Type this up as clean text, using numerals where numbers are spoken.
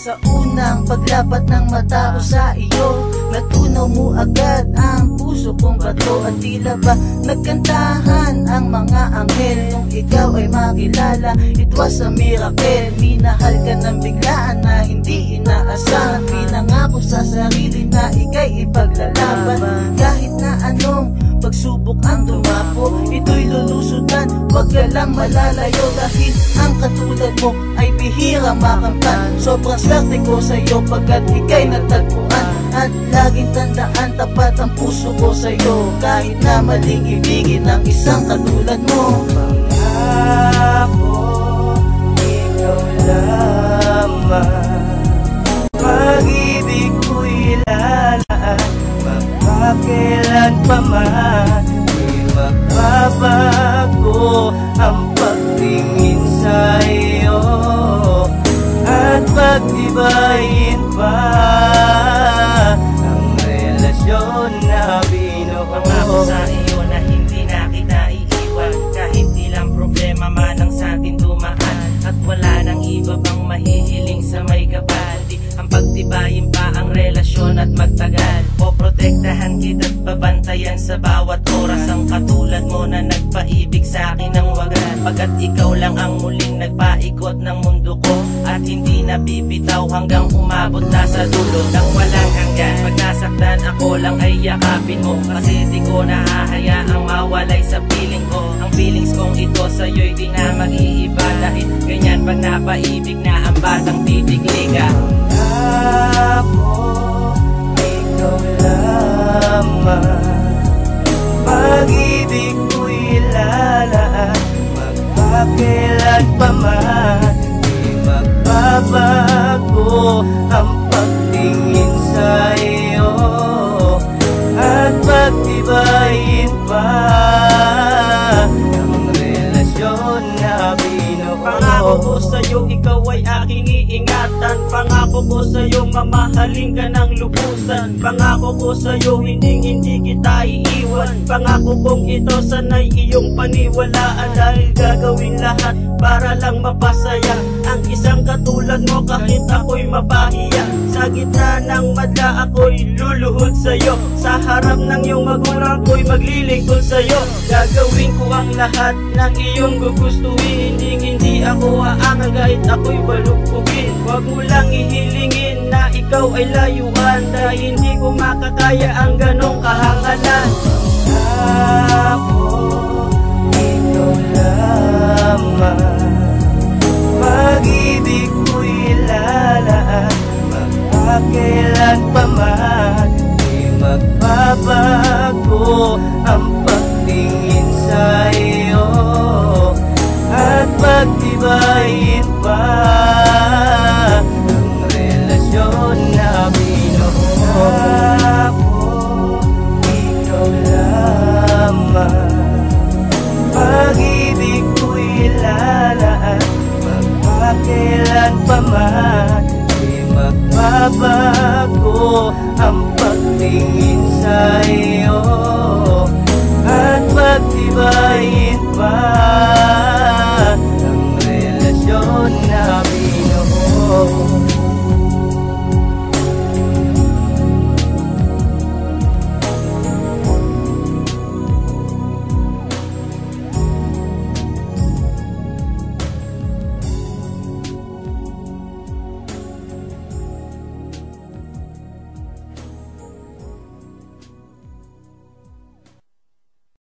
Sa unang paglapat ng mata ko sa iyo, natunaw mo agad ang puso kong bato. At tila ba nagkantahan ang mga anghel nung ikaw ay makilala, it was a miracle. Minahal ka ng biglaan na hindi inaasahan, pinangako sa sarili na ika'y ipaglalaban. Kahit na anong pagsubok ang dumapo, ito'y lulusutan, wag ka lang malalayo. Dahil ang katulad mo ay bihira makamtan. Sobrang swerte ko sa'yo pagkat ika'y natagpuan. At laging tandaan, tapat ang puso ko sa'yo, kahit na maling ibigin ng isang katulad mo. Pangako, ikaw lamang, pag-ibig ko'y lalaan, magpakailan pa man, di magbabago ang pagtingin sa iyo, at pagtibayin pa ang relasyon na binuo. Pangako sa iyo na hindi na kita iiwan, kahit ilang problema man ang sa atin dumaan, at wala nang iba pang mahihiling sa may kapatid. Ang pagtibayin pa ang relasyon at magtagal, poprotektahan kita at babantayan sa bawat oras. Ang katulad mo na nagpaibig sa akin ng wagas, pagkat ikaw lang ang muling nagpaikot ng mundo ko, at hindi nabibitaw hanggang umabot na sa dulo ng walang hanggan. Pag nasaktan ako lang ay yakapin mo, kasi di ko nahahayaang mawalay sa piling ko. Ang feelings kong ito sa'yo'y di na mag-iiba, dahil ganyan pag napaibig na ang batang titikliga. Ako, ikaw lamang, pag-ibig ko'y lalaan, magpakailan pa man, di magbabago ang pagtingin sa iyo, at pagtibayin pa ang relasyon na binuo. Pangako ko sa'yo, ikaw ay aking iingatan. Pangako ko sa'yo, mamahalin ka ng lubusan. Pangako ko sa'yo, hindi kita iiwan. Pangako kong ito sana'y iyong paniwalaan, dahil gagawin lahat para lang mapasaya ang isang katulad mo, kahit ako'y mapahiya. Sa gitna ng madla ako'y luluhod sa'yo, sa harap ng iyong magulang ko'y maglilingkod sa'yo. Gagawin ko ang lahat ng iyong gugustuhin, hindi ako aangan kahit ako'y balugugin. Huwag mo lang ihilingin na ikaw ay layuan, dahil hindi ko makakaya ang ganong kahangalan. Ako, ikaw lamang, pag-ibig ko'y lalaan, magpakailan pa man, di magbabago ang pagtingin sa iyo, at pagtibayin pa ang relasyon na binuo. Ako, ikaw lamang, pag-ibig ko'y lalaan, magpakailan pa man, di magbabago ang pagtingin sa iyo, at pagtibayin pa